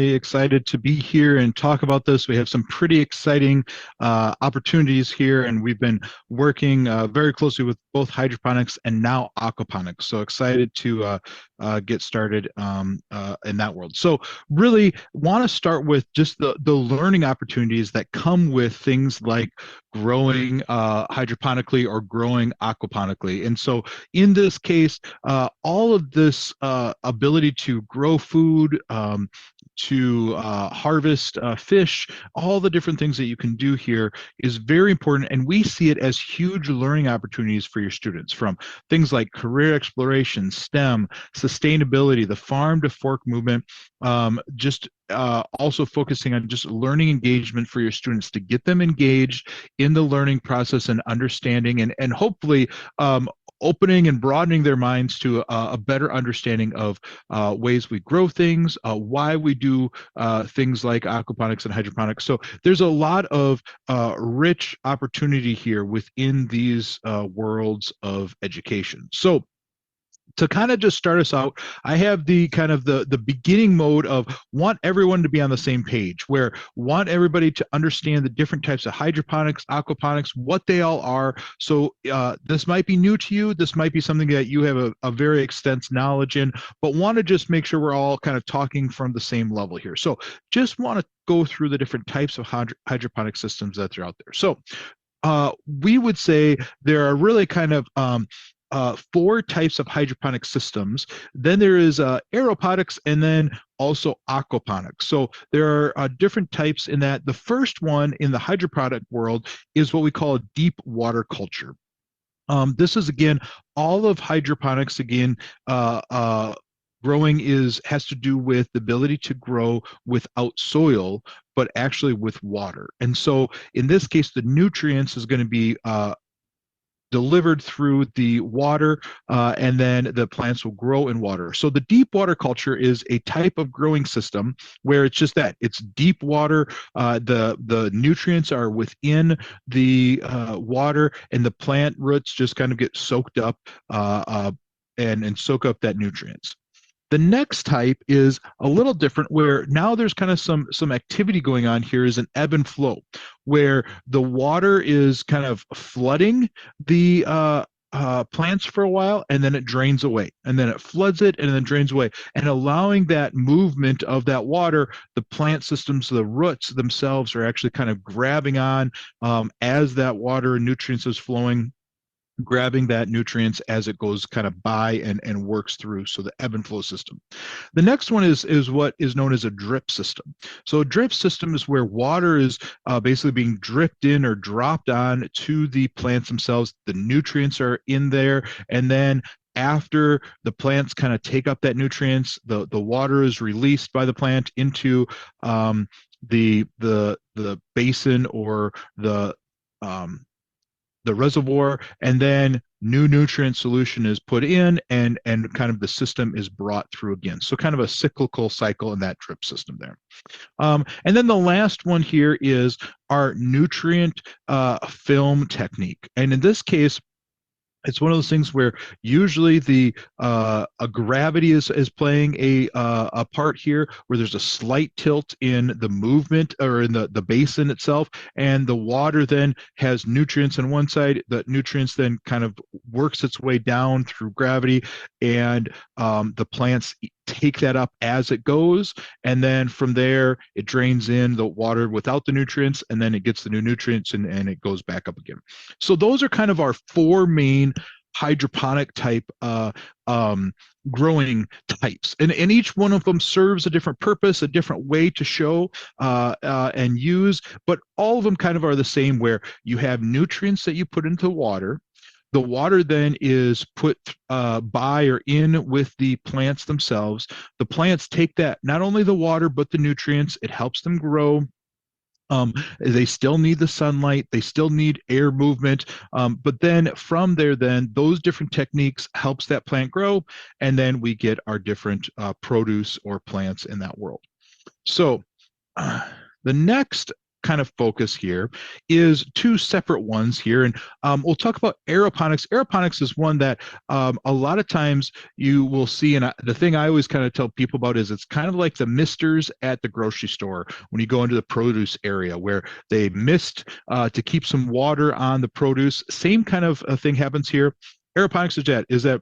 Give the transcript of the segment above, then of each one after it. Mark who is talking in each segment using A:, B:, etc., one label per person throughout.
A: excited to be here and talk about this. We have some pretty exciting opportunities here, and we've been working very closely with both hydroponics and now aquaponics. So excited to get started in that world. So really want to start with just the learning opportunities that come with things like growing hydroponically or growing aquaponically. And so in this case, all of this ability to grow food, to harvest fish, all the different things that you can do here is very important. And we see it as huge learning opportunities for your students, from things like career exploration, STEM, sustainability, the farm to fork movement, just also focusing on just learning engagement for your students to get them engaged in the learning process and understanding, and hopefully opening and broadening their minds to a better understanding of ways we grow things, why we do things like aquaponics and hydroponics. So there's a lot of rich opportunity here within these worlds of education. So to kind of just start us out, I have the kind of the beginning mode of want everyone to be on the same page, where want everybody to understand the different types of hydroponics, aquaponics, what they all are. So this might be new to you. This might be something that you have a very extensive knowledge in, but want to just make sure we're all kind of talking from the same level here. So just want to go through the different types of hydroponic systems that are out there. So we would say there are really kind of four types of hydroponic systems. Then there is aeroponics, and then also aquaponics. So there are different types in that. The first one in the hydroponic world is what we call a deep water culture. This is, again, all of hydroponics. Again, growing has to do with the ability to grow without soil, but actually with water. And so in this case, the nutrients is going to be delivered through the water, and then the plants will grow in water. So the deep water culture is a type of growing system where it's just that it's deep water. The nutrients are within the water, and the plant roots just kind of get soaked up and soak up that nutrients. The next type is a little different, where now there's kind of some activity going on here, is an ebb and flow, where the water is kind of flooding the plants for a while, and then it drains away, and then it floods it, and then drains away, and allowing that movement of that water. The plant systems, the roots themselves, are actually kind of grabbing on as that water and nutrients is flowing, grabbing that nutrients as it goes kind of by and works through. So the ebb and flow system. The next one is what is known as a drip system. So a drip system is where water is basically being dripped in or dropped on to the plants themselves. The nutrients are in there, and then after the plants kind of take up that nutrients, the water is released by the plant into the basin, or the reservoir, and then new nutrient solution is put in, and kind of the system is brought through again. So kind of a cyclical cycle in that drip system there. And then the last one here is our nutrient film technique. And in this case, it's one of those things where usually the a gravity is playing a part here, where there's a slight tilt in the movement, or in the basin itself, and the water then has nutrients on one side. The nutrients then kind of works its way down through gravity, and the plants take that up as it goes, and then from there it drains in the water without the nutrients, and then it gets the new nutrients, and it goes back up again. So those are kind of our four main hydroponic type growing types, and each one of them serves a different purpose, a different way to show and use, but all of them kind of are the same, where you have nutrients that you put into water. The water then is put by or in with the plants themselves. The plants take that, not only the water, but the nutrients. It helps them grow. They still need the sunlight, they still need air movement, but then from there, then those different techniques helps that plant grow, and then we get our different produce or plants in that world. So the next kind of focus here is two separate ones here. And we'll talk about aeroponics. Aeroponics is one that a lot of times you will see, and the thing I always kind of tell people about is it's kind of like the misters at the grocery store when you go into the produce area where they mist to keep some water on the produce. Same kind of thing happens here. Aeroponics is that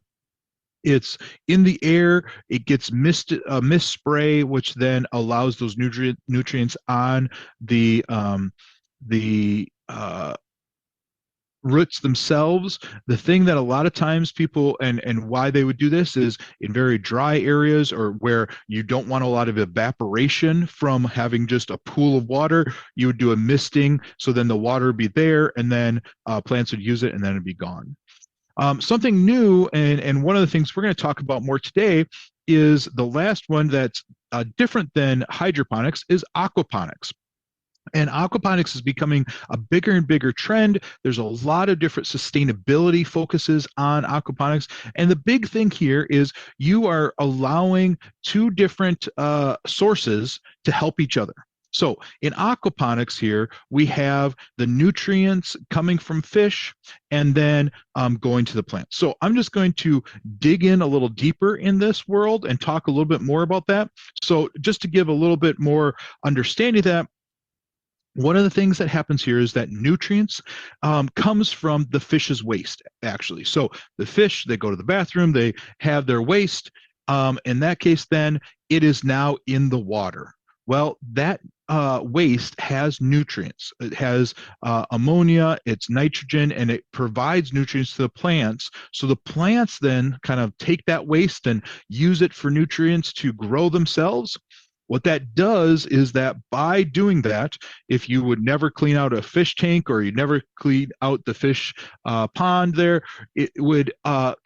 A: it's in the air, it gets mist spray, which then allows those nutrients on the roots themselves. The thing that a lot of times people and why they would do this is in very dry areas or where you don't want a lot of evaporation from having just a pool of water, you would do a misting, so then the water would be there and then plants would use it and then it'd be gone. Something new, and one of the things we're going to talk about more today is the last one that's different than hydroponics is aquaponics. And aquaponics is becoming a bigger and bigger trend. There's a lot of different sustainability focuses on aquaponics. And the big thing here is you are allowing two different sources to help each other. So in aquaponics here, we have the nutrients coming from fish and then going to the plant. So I'm just going to dig in a little deeper in this world and talk a little bit more about that. So just to give a little bit more understanding of that, one of the things that happens here is that nutrients comes from the fish's waste, actually. So the fish, they go to the bathroom, they have their waste. In that case, then it is now in the water. Well, that waste has nutrients. It has ammonia, it's nitrogen, and it provides nutrients to the plants. So the plants then kind of take that waste and use it for nutrients to grow themselves. What that does is that by doing that, if you would never clean out a fish tank or you never clean out the fish pond there, it would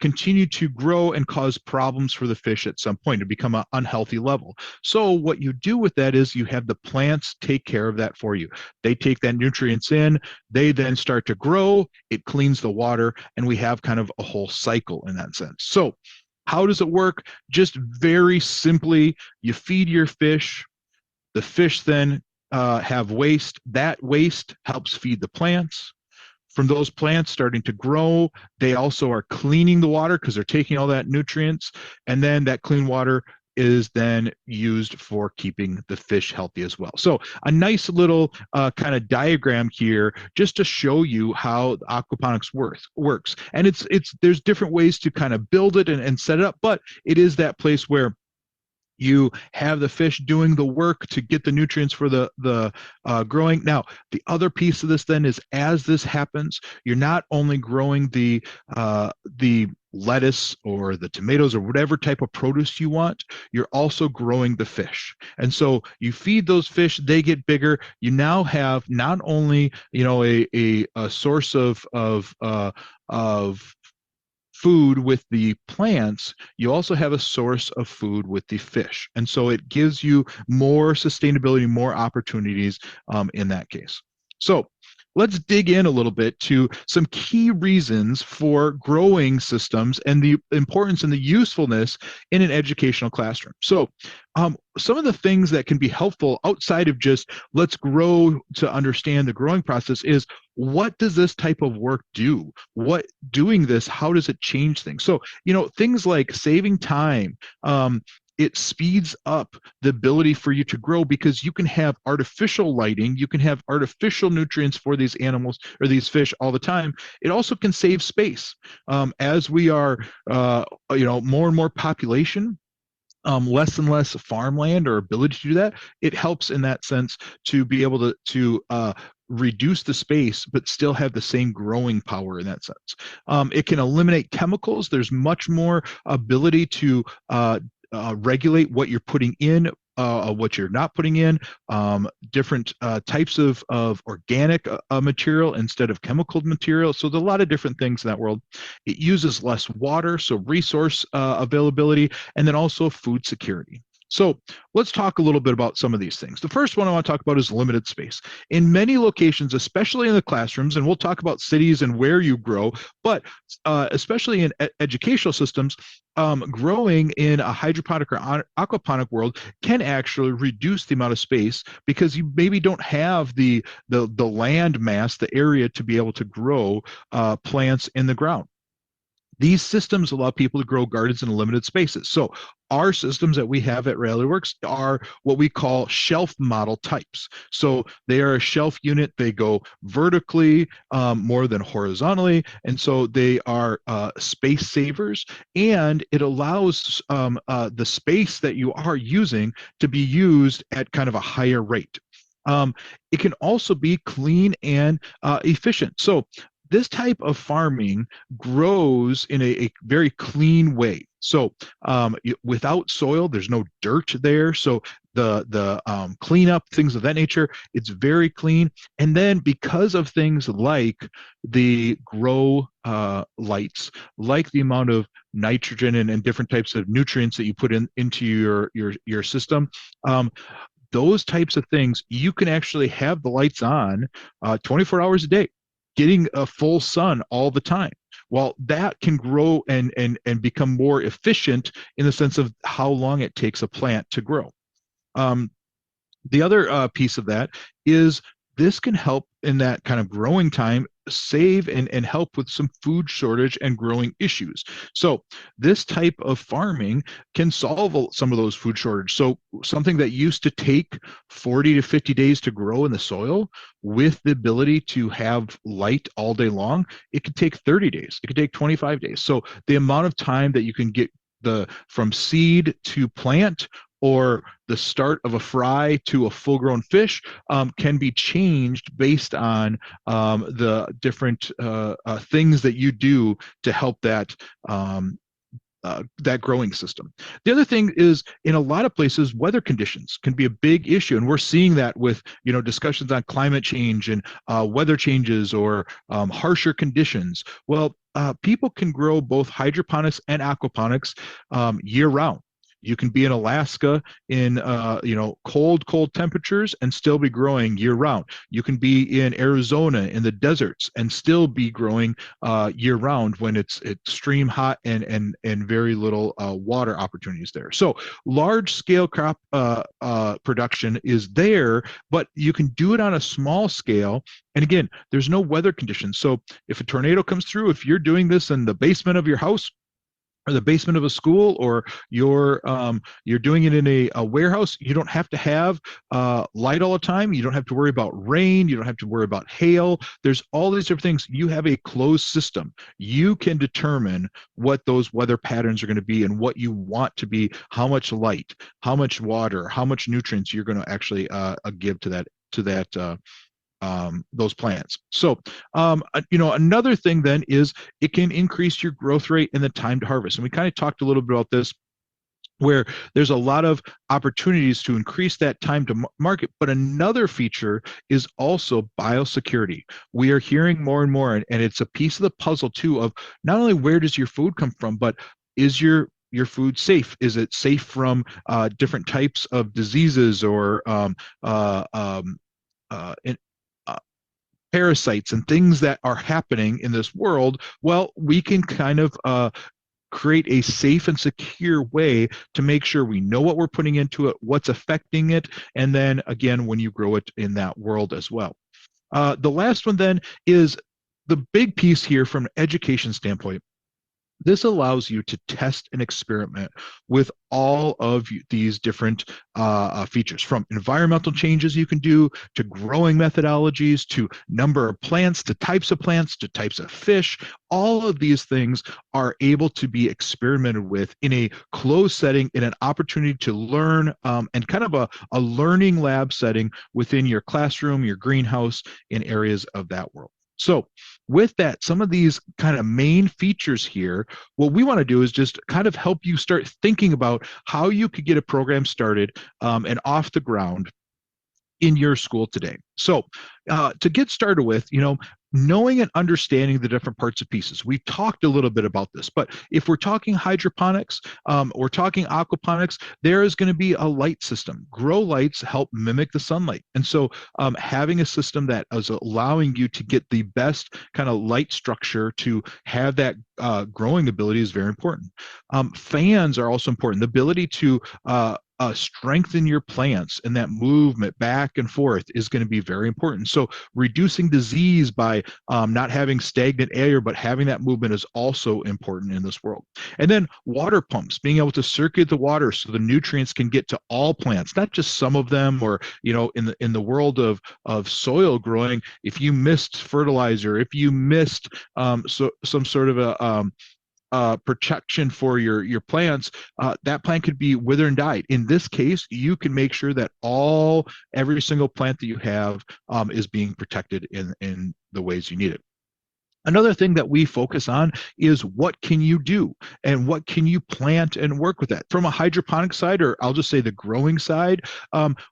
A: continue to grow and cause problems for the fish at some point to become an unhealthy level. So what you do with that is you have the plants take care of that for you. They take that nutrients in, they then start to grow, it cleans the water, and we have kind of a whole cycle in that sense. So how does it work? Just very simply, you feed your fish. The fish then have waste. That waste helps feed the plants. From those plants starting to grow, they also are cleaning the water because they're taking all that nutrients. And then that clean water is then used for keeping the fish healthy as well. So a nice little kind of diagram here just to show you how aquaponics works. And there's different ways to kind of build it and set it up, but it is that place where you have the fish doing the work to get the nutrients for the growing. Now, the other piece of this then is as this happens, you're not only growing the lettuce or the tomatoes or whatever type of produce you want, you're also growing the fish. And so you feed those fish, they get bigger. You now have not only a source of food with the plants, you also have a source of food with the fish. And so it gives you more sustainability, more opportunities in that case. So let's dig in a little bit to some key reasons for growing systems and the importance and the usefulness in an educational classroom. So some of the things that can be helpful outside of just let's grow to understand the growing process is what does this type of work do? What doing this, how does it change things? So, things like saving time, it speeds up the ability for you to grow because you can have artificial lighting, you can have artificial nutrients for these animals or these fish all the time. It also can save space. As we are, more and more population, less and less farmland or ability to do that, it helps in that sense to be able to reduce the space, but still have the same growing power in that sense. It can eliminate chemicals. There's much more ability to regulate what you're putting in, what you're not putting in, different types of organic material instead of chemical material. So there's a lot of different things in that world. It uses less water, so resource availability, and then also food security. So let's talk a little bit about some of these things. The first one I want to talk about is limited space. In many locations, especially in the classrooms, and we'll talk about cities and where you grow, but especially in educational systems, growing in a hydroponic or aquaponic world can actually reduce the amount of space because you maybe don't have the land mass, the area to be able to grow plants in the ground. These systems allow people to grow gardens in limited spaces. So our systems that we have at Realityworks are what we call shelf model types. So they are a shelf unit. They go vertically more than horizontally. And so they are space savers. And it allows the space that you are using to be used at kind of a higher rate. It can also be clean and efficient. So this type of farming grows in a very clean way. So without soil, there's no dirt there. So the cleanup, things of that nature, it's very clean. And then because of things like the grow lights, like the amount of nitrogen and different types of nutrients that you put into your system, those types of things, you can actually have the lights on 24 hours a day, getting a full sun all the time. Well, that can grow and become more efficient in the sense of how long it takes a plant to grow. The other piece of that is this can help in that kind of growing time save and help with some food shortage and growing issues. So this type of farming can solve some of those food shortage. So something that used to take 40 to 50 days to grow in the soil, with the ability to have light all day long, it could take 30 days. It could take 25 days. So the amount of time that you can get from seed to plant, or the start of a fry to a full-grown fish, can be changed based on the different things that you do to help that growing system. The other thing is, in a lot of places, weather conditions can be a big issue, and we're seeing that with discussions on climate change and weather changes or harsher conditions. Well, people can grow both hydroponics and aquaponics year round. You can be in Alaska in cold temperatures and still be growing year round. You can be in Arizona in the deserts and still be growing year round when it's extreme hot and very little water opportunities there. So large scale crop production is there, but you can do it on a small scale. And again, there's no weather conditions. So if a tornado comes through, if you're doing this in the basement of your house, or the basement of a school, or you're doing it in a warehouse, you don't have to have light all the time. You don't have to worry about rain. You don't have to worry about hail. There's all these different things. You have a closed system. You can determine what those weather patterns are going to be and what you want to be, how much light, how much water, how much nutrients you're going to actually give to that those plants. So, another thing then is it can increase your growth rate and the time to harvest. And we kind of talked a little bit about this, where there's a lot of opportunities to increase that time to market. But another feature is also biosecurity. We are hearing more and more, and it's a piece of the puzzle too, of not only where does your food come from, but is your food safe? Is it safe from different types of diseases or in, parasites and things that are happening in this world? Well, we can kind of create a safe and secure way to make sure we know what we're putting into it, what's affecting it, and then again, when you grow it in that world as well. The last one then is the big piece here from an education standpoint. This allows you to test and experiment with all of these different features, from environmental changes you can do, to growing methodologies, to number of plants, to types of fish. All of these things are able to be experimented with in a closed setting, in an opportunity to learn, and kind of a learning lab setting within your classroom, your greenhouse, in areas of that world. So with that, some of these kind of main features here, what we want to do is just kind of help you start thinking about how you could get a program started and off the ground in your school today. So to get started with, knowing and understanding the different parts of pieces. We've talked a little bit about this, but if we're talking hydroponics, or talking aquaponics, there is going to be a light system. Grow lights help mimic the sunlight. And so having a system that is allowing you to get the best kind of light structure to have that growing ability is very important. Fans are also important. The ability to strengthen your plants, and that movement back and forth is going to be very important. So reducing disease by not having stagnant air, but having that movement is also important in this world. And then water pumps, being able to circulate the water so the nutrients can get to all plants, not just some of them. Or in the world of soil growing, if you missed fertilizer, if you missed some sort of a protection for your plants, that plant could be withered and died. In this case, you can make sure that every single plant that you have is being protected in the ways you need it. Another thing that we focus on is what can you do and what can you plant and work with that. From a hydroponic side, or I'll just say the growing side,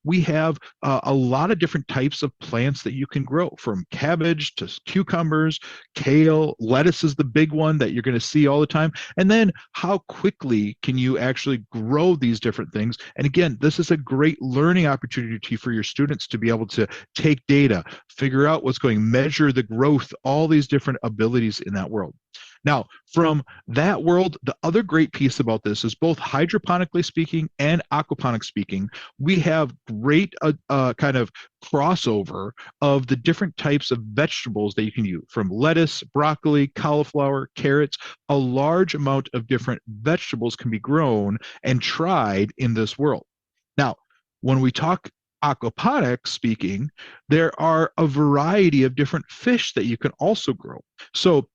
A: we have a lot of different types of plants that you can grow, from cabbage to cucumbers, kale, lettuce is the big one that you're going to see all the time. And then how quickly can you actually grow these different things? And again, this is a great learning opportunity for your students to be able to take data, figure out what's going, measure the growth, all these different abilities in that world. Now, from that world, the other great piece about this is, both hydroponically speaking and aquaponics speaking, we have great kind of crossover of the different types of vegetables that you can use, from lettuce, broccoli, cauliflower, carrots. A large amount of different vegetables can be grown and tried in this world. Now, when we talk aquaponics speaking, there are a variety of different fish that you can also grow. So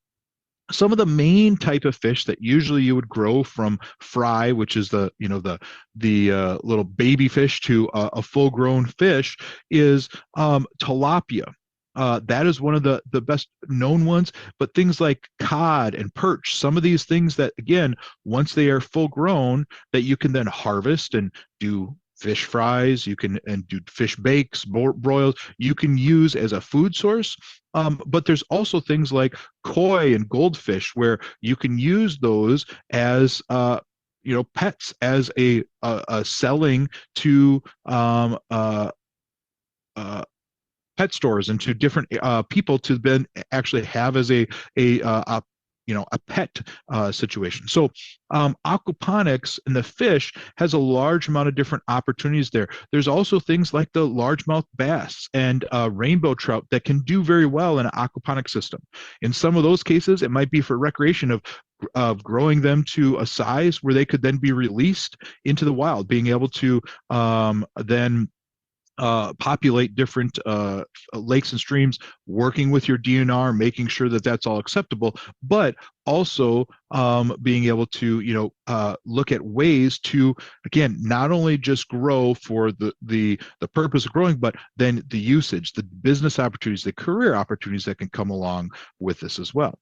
A: some of the main type of fish that usually you would grow, from fry, which is the little baby fish, to a full grown fish, is tilapia. That is one of the best known ones. But things like cod and perch, some of these things that, again, once they are full grown, that you can then harvest and do fish fries, you can and do fish bakes, broils, you can use as a food source. But there's also things like koi and goldfish, where you can use those as pets, as a selling to pet stores and to different people to then actually have as a pet situation. So aquaponics and the fish has a large amount of different opportunities there. There's also things like the largemouth bass and rainbow trout that can do very well in an aquaponic system. In some of those cases, it might be for recreation of growing them to a size where they could then be released into the wild, being able to then populate different lakes and streams, working with your DNR, making sure that that's all acceptable, but also being able to look at ways to, again, not only just grow for the purpose of growing, but then the usage, the business opportunities, the career opportunities that can come along with this as well.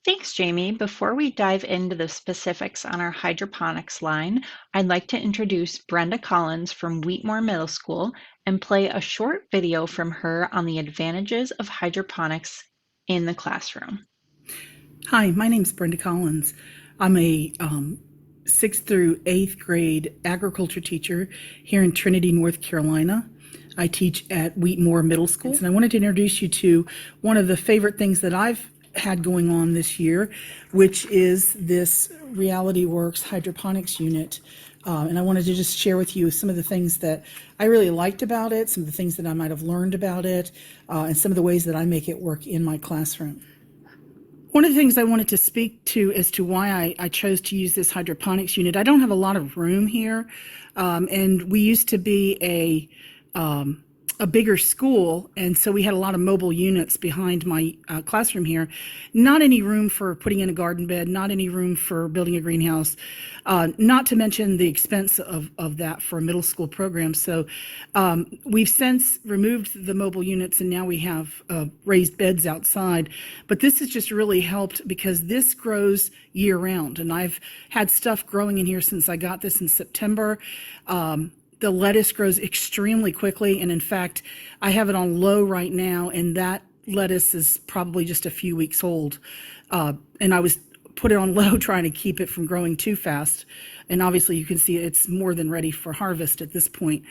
B: Thanks, Jamie. Before we dive into the specifics on our hydroponics line, I'd like to introduce Brenda Collins from Wheatmore Middle School and play a short video from her on the advantages of hydroponics in the classroom.
C: Hi, my name is Brenda Collins. I'm a 6th through 8th grade agriculture teacher here in Trinity, North Carolina. I teach at Wheatmore Middle School, and I wanted to introduce you to one of the favorite things that I've had going on this year, which is this Realityworks hydroponics unit. And I wanted to just share with you some of the things that I really liked about it, some of the things that I might have learned about it, and some of the ways that I make it work in my classroom. One of the things I wanted to speak to as to why I chose to use this hydroponics unit, I don't have a lot of room here, and we used to be a bigger school, and so we had a lot of mobile units behind my classroom here. Not any room for putting in a garden bed, not any room for building a greenhouse, not to mention the expense of that for a middle school program. So we've since removed the mobile units, and now we have raised beds outside. But this has just really helped because this grows year round, and I've had stuff growing in here since I got this in September. The lettuce grows extremely quickly, and in fact, I have it on low right now, and that lettuce is probably just a few weeks old. And I was put it on low trying to keep it from growing too fast. And obviously you can see it's more than ready for harvest at this point.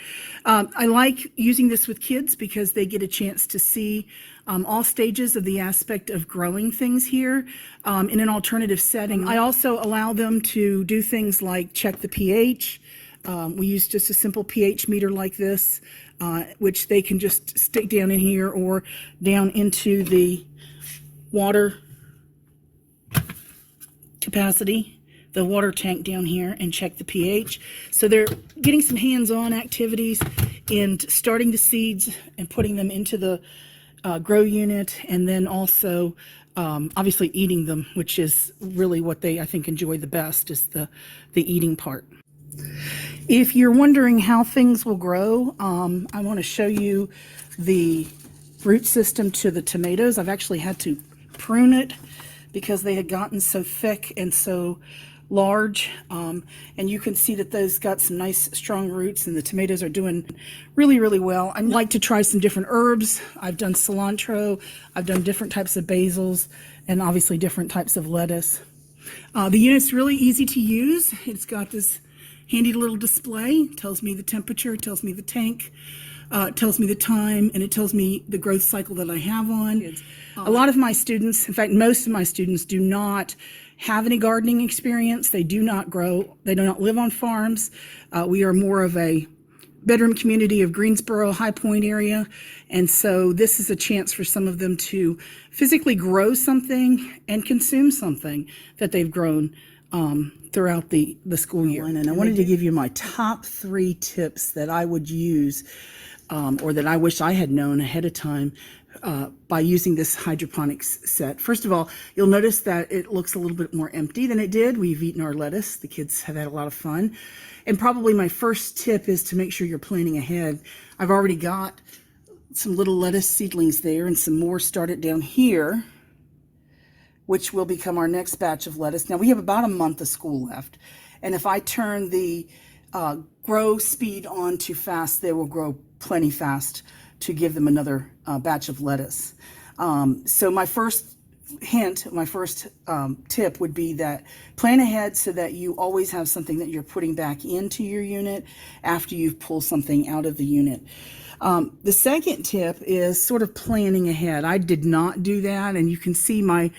C: I like using this with kids because they get a chance to see all stages of the aspect of growing things here in an alternative setting. I also allow them to do things like check the pH. We use just a simple pH meter like this, which they can just stick down in here or down into the water capacity, the water tank down here, and check the pH. So they're getting some hands-on activities in starting the seeds and putting them into the grow unit, and then also obviously eating them, which is really what they, I think, enjoy the best, is the eating part. If you're wondering how things will grow, I want to show you the root system to the tomatoes. I've actually had to prune it because they had gotten so thick and so large, and you can see that those got some nice strong roots, and the tomatoes are doing really, really well. I like to try some different herbs. I've done cilantro, I've done different types of basils, and obviously different types of lettuce. The unit's really easy to use. It's got this handy little display. It tells me the temperature, it tells me the tank, it tells me the time, and it tells me the growth cycle that I have on. A lot of my students, in fact, most of my students, do not have any gardening experience. They do not grow. They do not live on farms. We are more of a bedroom community of Greensboro, High Point area. And so this is a chance for some of them to physically grow something and consume something that they've grown throughout the school year. And I wanted to give you my top 3 tips that I would use or that I wish I had known ahead of time by using this hydroponics set. First of all, you'll notice that it looks a little bit more empty than it did. We've eaten our lettuce. The kids have had a lot of fun. And probably my first tip is to make sure you're planning ahead. I've already got some little lettuce seedlings there and some more started down here, which will become our next batch of lettuce. Now we have about a month of school left. And if I turn the grow speed on too fast, they will grow plenty fast to give them another batch of lettuce. So my first hint, my first tip would be that plan ahead so that you always have something that you're putting back into your unit after you've pulled something out of the unit. The second tip is sort of planning ahead. I did not do that, and you can see my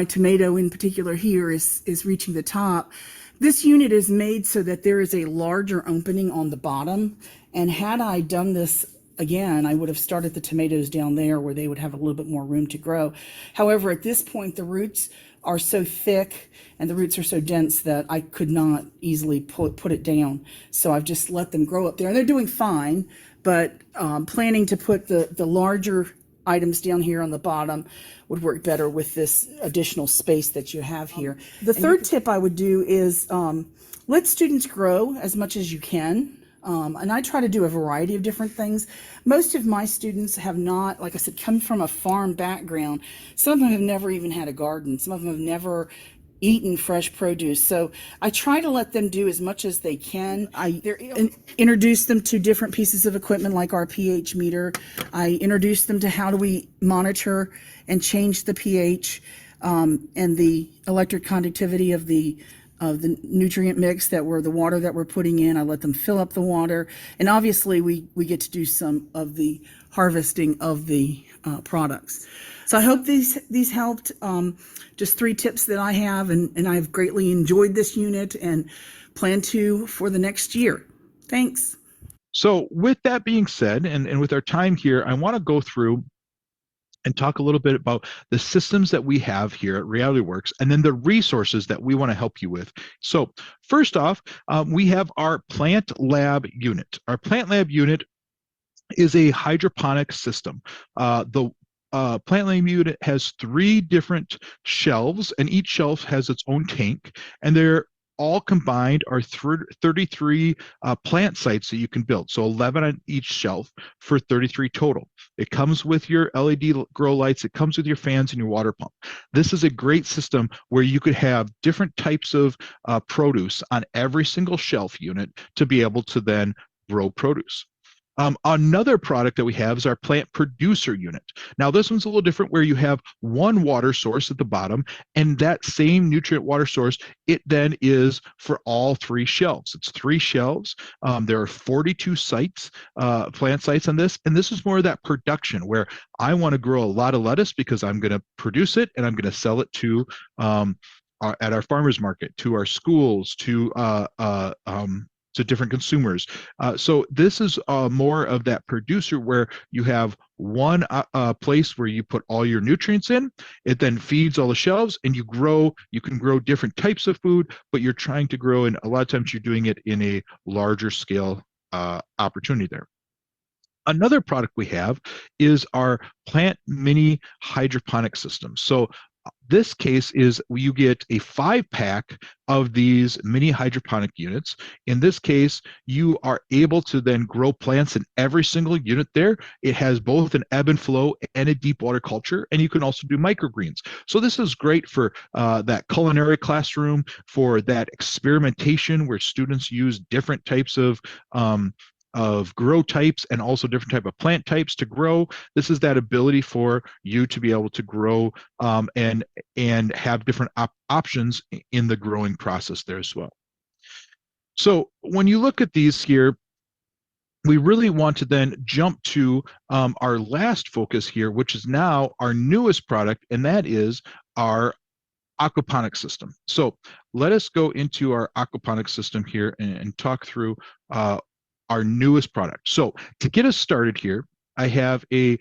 C: tomato in particular here is reaching the top. This unit is made so that there is a larger opening on the bottom, and had I done this again, I would have started the tomatoes down there where they would have a little bit more room to grow. However, at this point, the roots are so thick and the roots are so dense that I could not easily put it down. So I've just let them grow up there, and they're doing fine, but planning to put the larger items down here on the bottom would work better with this additional space that you have here. The third tip I would do is let students grow as much as you can. And I try to do a variety of different things. Most of my students have not, like I said, come from a farm background. Some of them have never even had a garden. Some of them have never eaten fresh produce. So I try to let them do as much as they can. I introduce them to different pieces of equipment like our pH meter. I introduce them to how do we monitor and change the pH and the electric conductivity of the nutrient mix the water that we're putting in. I let them fill up the water. And obviously we get to do some of the harvesting of the products. So I hope these helped. Just 3 tips that I have, and I've greatly enjoyed this unit and plan to for the next year. Thanks.
A: So with that being said, and with our time here, I want to go through and talk a little bit about the systems that we have here at Realityworks, and then the resources that we want to help you with. So first off, we have our Plant Lab unit. Our Plant Lab unit is a hydroponic system. The Plant Lab unit has 3 different shelves, and each shelf has its own tank, and they're all combined are 33 plant sites that you can build. So 11 on each shelf for 33 total. It comes with your LED grow lights. It comes with your fans and your water pump. This is a great system where you could have different types of produce on every single shelf unit to be able to then grow produce. Another product that we have is our plant producer unit. Now, this one's a little different where you have one water source at the bottom, and that same nutrient water source, it then is for all 3 shelves. It's 3 shelves. There are 42 sites, plant sites on this, and this is more of that production where I want to grow a lot of lettuce because I'm going to produce it and I'm going to sell it to at our farmers market, to our schools, to different consumers. So this is more of that producer where you have one place where you put all your nutrients in, it then feeds all the shelves, and you can grow different types of food, but you're trying to grow, and a lot of times you're doing it in a larger scale opportunity there. Another product we have is our plant mini hydroponic system. So this case is you get a 5-pack of these mini hydroponic units. In this case, you are able to then grow plants in every single unit there. It has both an ebb and flow and a deep water culture, and you can also do microgreens. So this is great for that culinary classroom, for that experimentation where students use different types of grow types and also different type of plant types to grow. This is that ability for you to be able to grow and have different options in the growing process there as well. So when you look at these here, we really want to then jump to our last focus here, which is now our newest product, and that is our aquaponics system. So let us go into our aquaponics system here and talk through our newest product. So to get us started here, I have a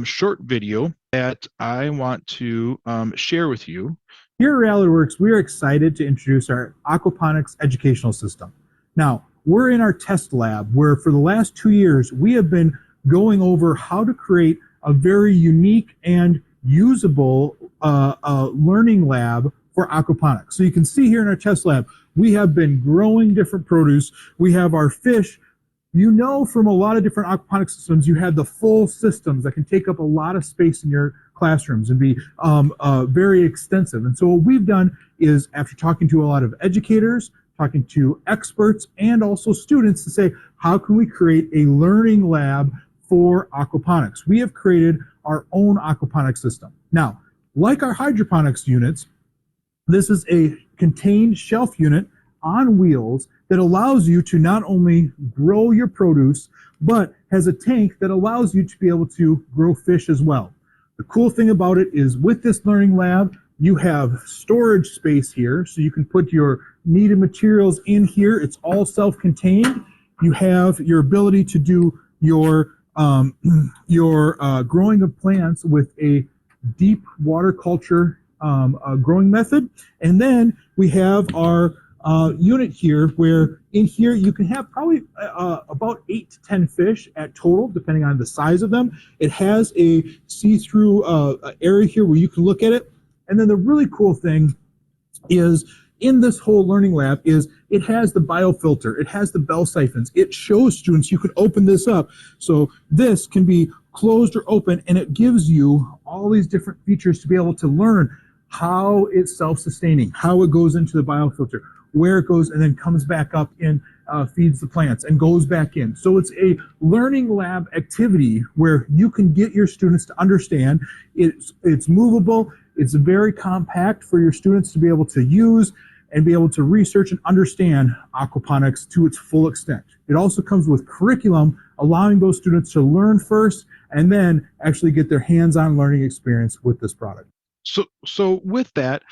A: short video that I want to share with you.
D: Here at Realityworks, we are excited to introduce our aquaponics educational system. Now, we're in our test lab where for the last 2 years, we have been going over how to create a very unique and usable learning lab for aquaponics. So you can see here in our test lab, we have been growing different produce. We have our fish. You know, from a lot of different aquaponics systems, you have the full systems that can take up a lot of space in your classrooms and be very extensive. And so what we've done is, after talking to a lot of educators, talking to experts, and also students, to say, how can we create a learning lab for aquaponics? We have created our own aquaponics system. Now, like our hydroponics units, this is a contained shelf unit on wheels that allows you to not only grow your produce, but has a tank that allows you to be able to grow fish as well. The cool thing about it is with this learning lab, you have storage space here, so you can put your needed materials in here. It's all self-contained. You have your ability to do your growing of plants with a deep water culture growing method. And then we have our unit here, where in here you can have probably about 8 to 10 fish at total, depending on the size of them. It has a see-through area here where you can look at it. And then the really cool thing is, in this whole learning lab, is it has the biofilter, it has the bell siphons. It shows students you can open this up. So this can be closed or open, and it gives you all these different features to be able to learn how it's self-sustaining, how it goes into the biofilter, where it goes and then comes back up and feeds the plants and goes back in. So it's a learning lab activity where you can get your students to understand. It's movable, it's very compact for your students to be able to use and be able to research and understand aquaponics to its full extent. It also comes with curriculum, allowing those students to learn first and then actually get their hands-on learning experience with this product.
A: So with that,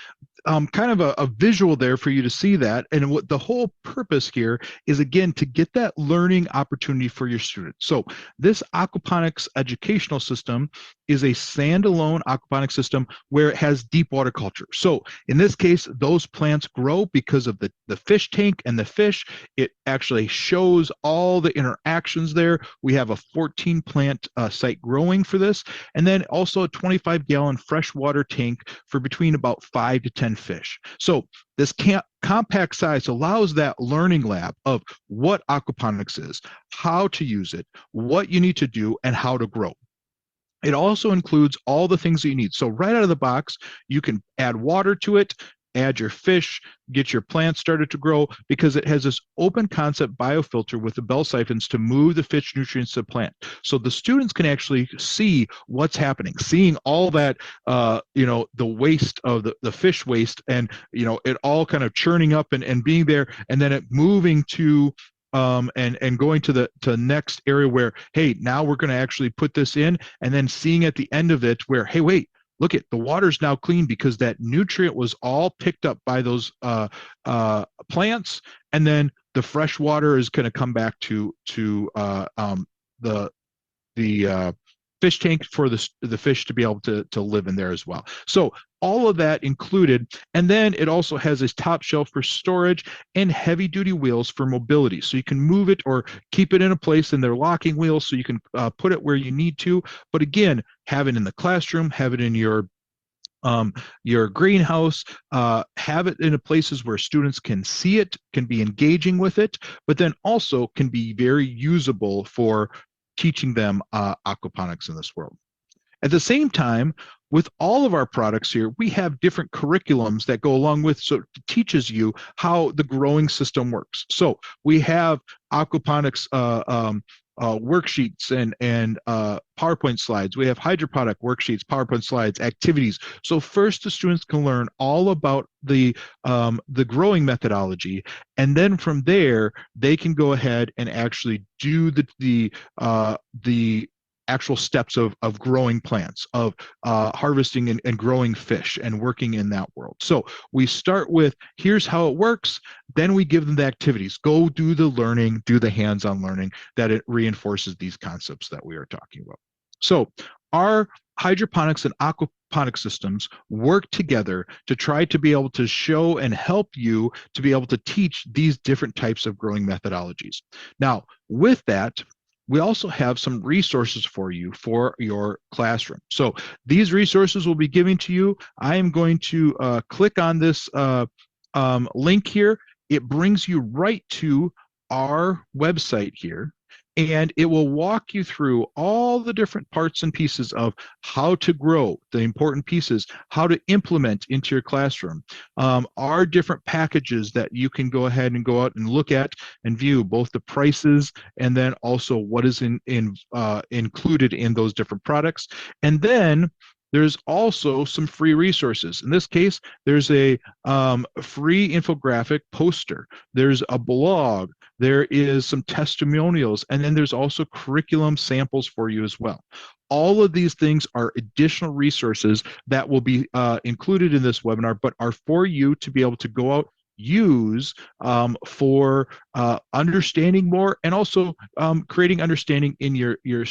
A: kind of a visual there for you to see that, and what the whole purpose here is, again, to get that learning opportunity for your students. So this aquaponics educational system is a standalone aquaponics system where it has deep water culture. So in this case, those plants grow because of the fish tank and the fish. It actually shows all the interactions there. We have a 14 plant site growing for this, and then also a 25-gallon freshwater tank for between about 5 to 10 fish. So this compact size allows that learning lab of what aquaponics is, how to use it, what you need to do, and how to grow. It also includes all the things that you need. So right out of the box, you can add water to it. add your fish, get your plants started to grow, because it has this open concept biofilter with the bell siphons to move the fish nutrients to the plant. So the students can actually see what's happening, seeing all that, the waste of the fish waste, and, it all kind of churning up and being there, and then it moving to and going to the next area where, hey, now we're going to actually put this in, and then seeing at the end of it where, hey, wait, look at the water's now clean because that nutrient was all picked up by those plants, and then the fresh water is going to come back to the fish tank for the fish to be able to live in there as well. So all of that included, and then it also has this top shelf for storage and heavy duty wheels for mobility, so you can move it or keep it in a place, and they're locking wheels so you can put it where you need to. But again, have it in the classroom, have it in your greenhouse, have it in places where students can see it, can be engaging with it, but then also can be very usable for teaching them aquaponics in this world. At the same time, with all of our products here, we have different curriculums that go along with, so it teaches you how the growing system works. So we have aquaponics worksheets and PowerPoint slides. We have hydroponic worksheets, PowerPoint slides, activities. So first, the students can learn all about the growing methodology, and then from there, they can go ahead and actually do the actual steps of growing plants, of harvesting and growing fish, and working in that world. So we start with, here's how it works, then we give them the activities. Go do the learning, do the hands-on learning that it reinforces these concepts that we are talking about. So our hydroponics and aquaponics systems work together to try to be able to show and help you to be able to teach these different types of growing methodologies. Now, with that, we also have some resources for you for your classroom. So these resources will be given to you. I am going to click on this link here. It brings you right to our website here, and it will walk you through all the different parts and pieces of how to grow, the important pieces, how to implement into your classroom, our different packages that you can go ahead and go out and look at and view, both the prices and then also what is included in those different products. And then there's also some free resources. In this case, there's a free infographic poster. There's a blog. There is some testimonials. And then there's also curriculum samples for you as well. All of these things are additional resources that will be included in this webinar, but are for you to be able to go out, use for understanding more, and also creating understanding in your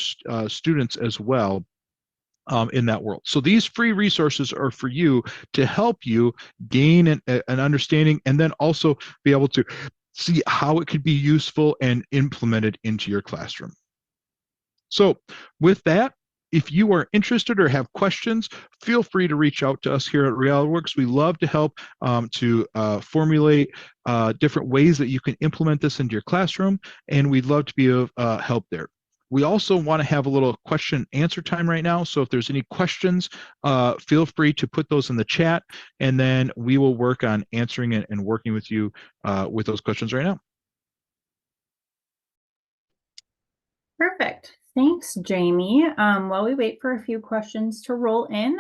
A: students as well. In that world. So these free resources are for you to help you gain an understanding, and then also be able to see how it could be useful and implemented into your classroom. So with that, if you are interested or have questions, feel free to reach out to us here at Realityworks. We love to help to formulate different ways that you can implement this into your classroom, and we'd love to be of help there. We also want to have a little question and answer time right now. So if there's any questions, feel free to put those in the chat, and then we will work on answering it and working with you with those questions right now.
E: Perfect. Thanks, Jamie. While we wait for a few questions to roll in,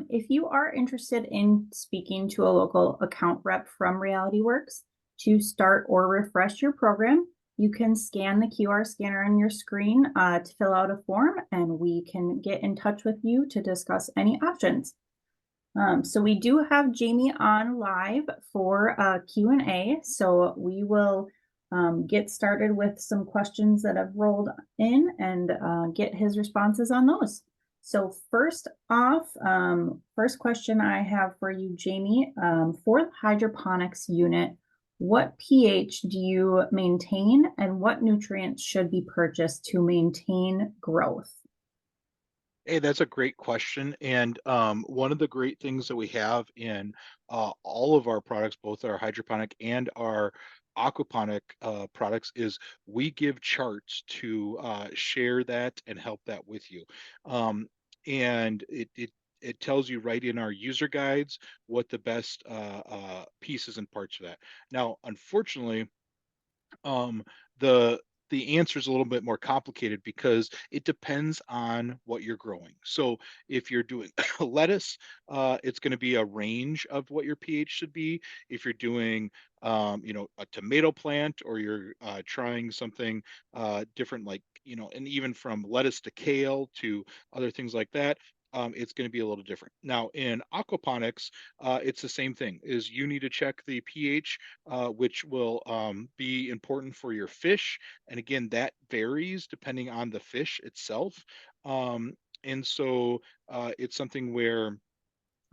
E: if you are interested in speaking to a local account rep from Realityworks to start or refresh your program, you can scan the QR scanner on your screen to fill out a form, and we can get in touch with you to discuss any options. So we do have Jamie on live for a Q&A, so we will get started with some questions that have rolled in and get his responses on those. So first off, first question I have for you, Jamie, for the hydroponics unit, what pH do you maintain, and what nutrients should be purchased to maintain growth?
A: Hey, that's a great question. And one of the great things that we have in all of our products, both our hydroponic and our aquaponic products, is we give charts to share that and help that with you. And it it tells you right in our user guides what the best pieces and parts of that. Now, unfortunately, um, the the answer is a little bit more complicated because it depends on what you're growing. So if you're doing lettuce, it's going to be a range of what your pH should be. If you're doing, a tomato plant, or you're trying something different, like, and even from lettuce to kale to other things like that, it's going to be a little different. Now, in aquaponics, it's the same thing. Is you need to check the pH, which will be important for your fish. And again, that varies depending on the fish itself. And so it's something where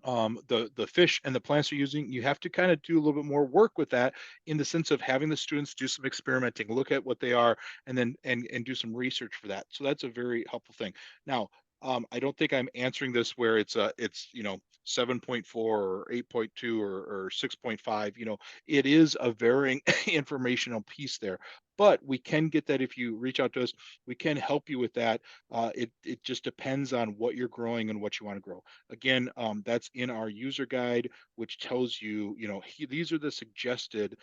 A: the fish and the plants you're using, you have to kind of do a little bit more work with that, in the sense of having the students do some experimenting, look at what they are, and then and do some research for that. So that's a very helpful thing. Now, I don't think I'm answering this where it's 7.4 or 8.2 or 6.5. It is a varying informational piece there. But we can get that if you reach out to us. We can help you with that. It just depends on what you're growing and what you want to grow. Again, that's in our user guide, which tells you, these are the suggested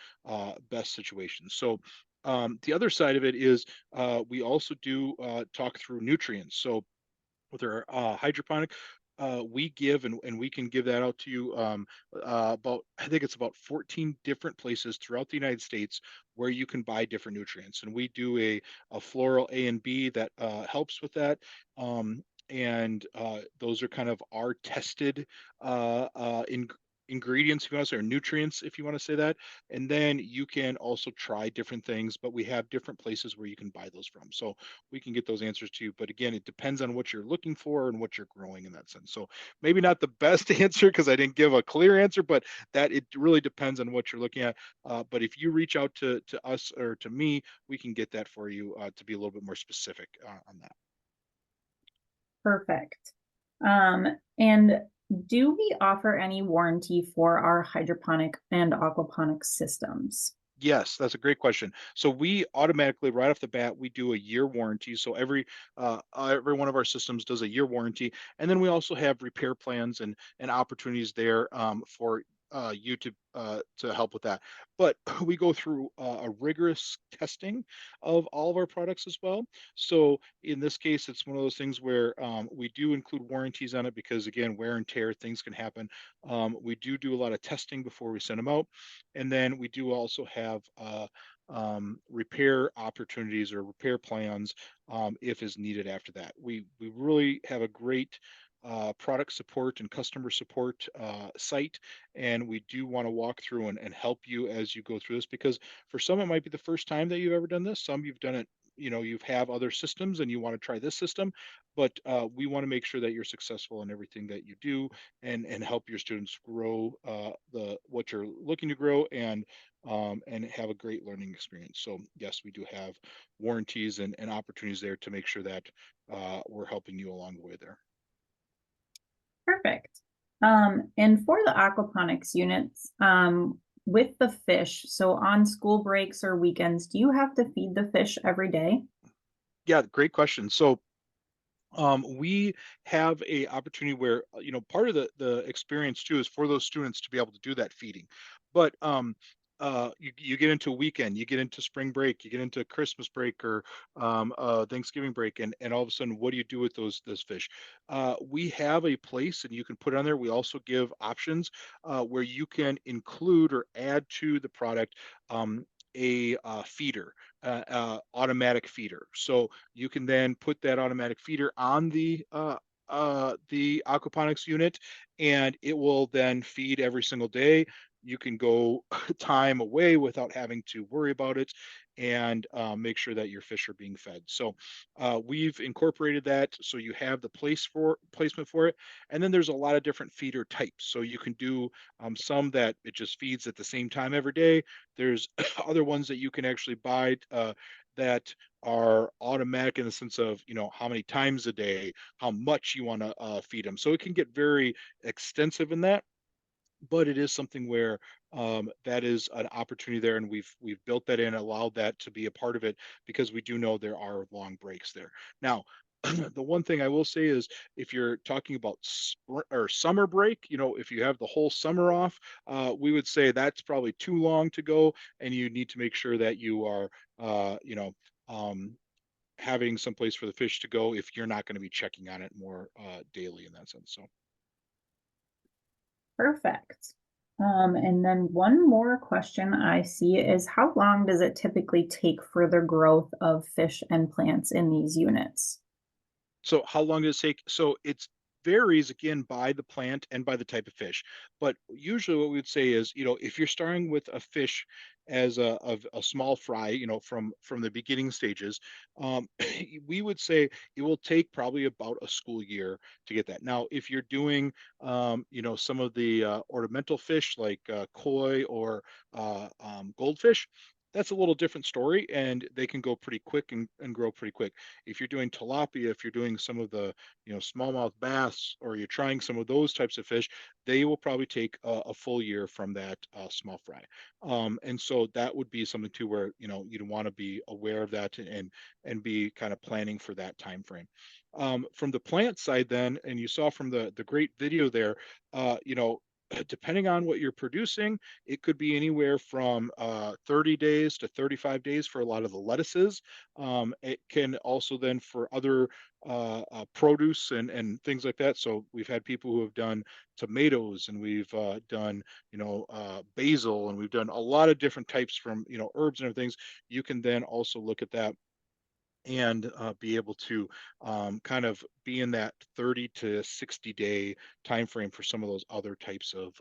A: best situations. So the other side of it is, we also do talk through nutrients. So with our hydroponic, we give, and we can give that out to you, about, I think it's about 14 different places throughout the United States where you can buy different nutrients. And we do a floral A and B that helps with that. And those are kind of our tested ingredients, if you want to say, or nutrients, if you want to say that. And then you can also try different things, but we have different places where you can buy those from. So we can get those answers to you. But again, it depends on what you're looking for and what you're growing in that sense. So maybe not the best answer, because I didn't give a clear answer, but that it really depends on what you're looking at. But if you reach out to us or to me, we can get that for you, to be a little bit more specific on that.
E: Perfect. And do we offer any warranty for our hydroponic and aquaponic systems?
A: Yes, that's a great question. So we automatically, right off the bat, we do a year warranty. So every one of our systems does a year warranty, and then we also have repair plans and opportunities there, for you to help with that. But we go through a rigorous testing of all of our products as well. So in this case, it's one of those things where we do include warranties on it, because again, wear and tear, things can happen. We do a lot of testing before we send them out. And then we do also have repair opportunities or repair plans, if is needed after that. We really have a great product support and customer support site, and we do want to walk through and help you as you go through this, because for some it might be the first time that you've ever done this. Some you've done it, you have other systems and you want to try this system, but we want to make sure that you're successful in everything that you do, and help your students grow the what you're looking to grow, and have a great learning experience. So yes, we do have warranties and opportunities there to make sure that we're helping you along the way there.
E: Perfect. And for the aquaponics units, with the fish, so on school breaks or weekends, do you have to feed the fish every day?
A: Yeah, great question. So we have a opportunity where, part of the experience too is for those students to be able to do that feeding. But you get into a weekend, you get into spring break, you get into Christmas break, or Thanksgiving break, and all of a sudden, what do you do with those fish? We have a place, and you can put it on there. We also give options where you can include or add to the product, a feeder, automatic feeder. So you can then put that automatic feeder on the aquaponics unit, and it will then feed every single day. You can go time away without having to worry about it, and make sure that your fish are being fed. So we've incorporated that, so you have the placement for it. And then there's a lot of different feeder types. So you can do some that it just feeds at the same time every day. There's other ones that you can actually buy that are automatic, in the sense of, how many times a day, how much you want to feed them. So it can get very extensive in that, but it is something where that is an opportunity there, and we've built that in, allowed that to be a part of it, because we do know there are long breaks there. Now, The one thing I will say is if you're talking about or summer break, if you have the whole summer off, we would say that's probably too long to go, and you need to make sure that you are, um, having some place for the fish to go if you're not going to be checking on it more daily in that sense. So.
E: Perfect. And then one more question I see is how long does it typically take for the growth of fish and plants in these units?
A: So how long does it take? So it's varies again by the plant and by the type of fish. But usually what we would say is, if you're starting with a fish as a small fry, from the beginning stages, we would say it will take probably about a school year to get that. Now, if you're doing, some of the ornamental fish like koi or goldfish, that's a little different story, and they can go pretty quick and grow pretty quick. If you're doing tilapia, if you're doing some of the smallmouth bass, or you're trying some of those types of fish, they will probably take a full year from that small fry. And so that would be something too where you'd want to be aware of that, and be kind of planning for that time frame. From the plant side, then, and you saw from the great video there, depending on what you're producing, it could be anywhere from 30 days to 35 days for a lot of the lettuces. It can also then for other produce and things like that. So we've had people who have done tomatoes, and we've done, basil, and we've done a lot of different types from, herbs and other things. You can then also look at that and be able to kind of be in that 30 to 60-day time frame for some of those other types of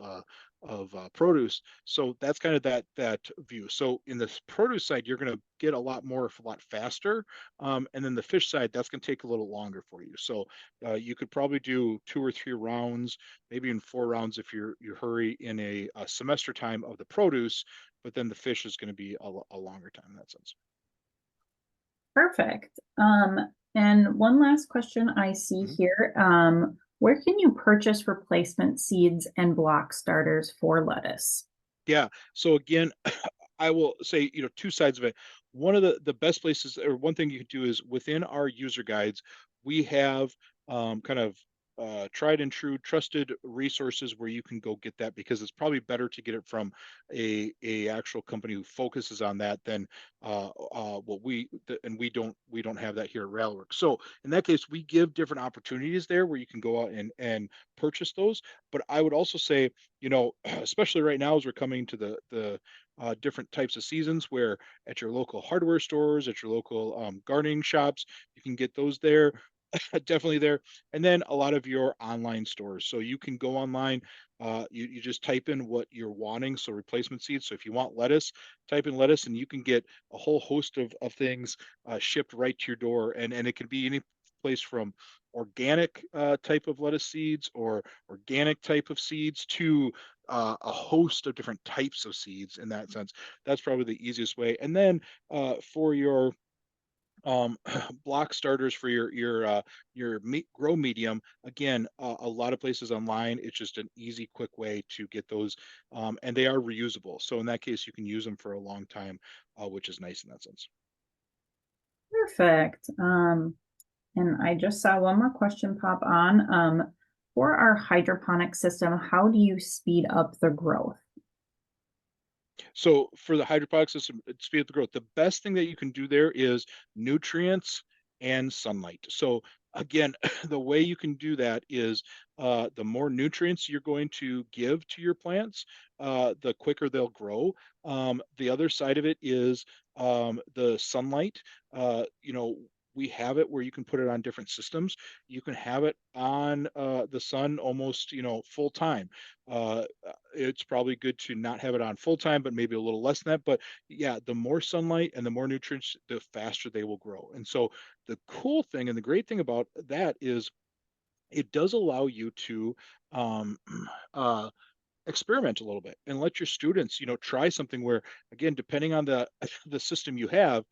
A: produce. So that's kind of that view. So in the produce side, you're going to get a lot more, a lot faster, and then the fish side, that's going to take a little longer for you. So you could probably do 2 or 3 rounds, maybe in 4 rounds if you hurry in a semester time of the produce, but then the fish is going to be a longer time in that sense.
E: Perfect. And one last question I see
A: Mhm.
E: here. Where can you purchase replacement seeds and block starters for lettuce?
A: Yeah. So again, I will say, two sides of it. One of the best places, or one thing you can do, is within our user guides, we have kind of tried and true, trusted resources where you can go get that, because it's probably better to get it from a actual company who focuses on that than what and we don't have that here at Railworks. So in that case, we give different opportunities there where you can go out and purchase those. But I would also say, especially right now as we're coming to the different types of seasons, where at your local hardware stores, at your local gardening shops, you can get those there. Definitely there. And then a lot of your online stores. So you can go online, you just type in what you're wanting. So replacement seeds. So if you want lettuce, type in lettuce, and you can get a whole host of things shipped right to your door. And it can be any place from organic type of lettuce seeds, or organic type of seeds, to a host of different types of seeds in that sense. That's probably the easiest way. And then for your um block starters for your meat grow medium, again, a lot of places online, it's just an easy, quick way to get those, and they are reusable, so in that case you can use them for a long time, which is nice in that sense.
E: Perfect. And I just saw one more question pop on. For our hydroponic system, how do you speed up the growth?
A: So for the hydroponic system, speed up the growth. The best thing that you can do there is nutrients and sunlight. So again, the way you can do that is the more nutrients you're going to give to your plants, the quicker they'll grow. The other side of it is the sunlight. We have it where you can put it on different systems. You can have it on the sun almost, full time. It's probably good to not have it on full time, but maybe a little less than that. But yeah, the more sunlight and the more nutrients, the faster they will grow. And so the cool thing and the great thing about that is it does allow you to um, uh,
F: experiment a little bit and let your students, try something where, again, depending on the the system you have,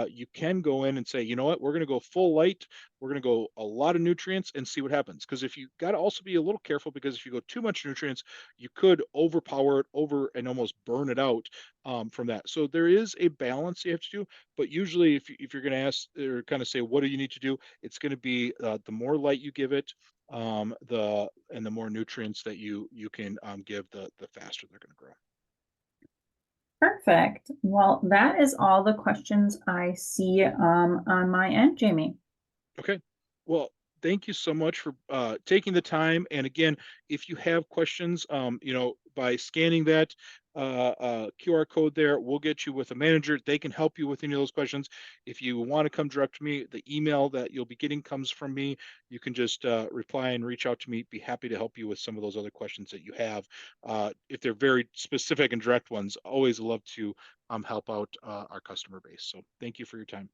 F: you can go in and say, you know what, we're going to go full light, we're going to go a lot of nutrients and see what happens. Because if you got to also be a little careful, because if you go too much nutrients, you could overpower it over and almost burn it out from that. So there is a balance you have to do. But usually, if you're going to ask or kind of say, what do you need to do? It's going to be the more light you give it, the more nutrients that you can give, the faster they're going to grow.
E: Perfect. Well, that is all the questions I see on my end, Jamie.
F: Okay. Well, thank you so much for taking the time. And again, if you have questions, by scanning that QR code there, we'll get you with a manager. They can help you with any of those questions. If you want to come direct to me, the email that you'll be getting comes from me. You can just reply and reach out to me. Be happy to help you with some of those other questions that you have. If they're very specific and direct ones, always love to help out our customer base. So thank you for your time.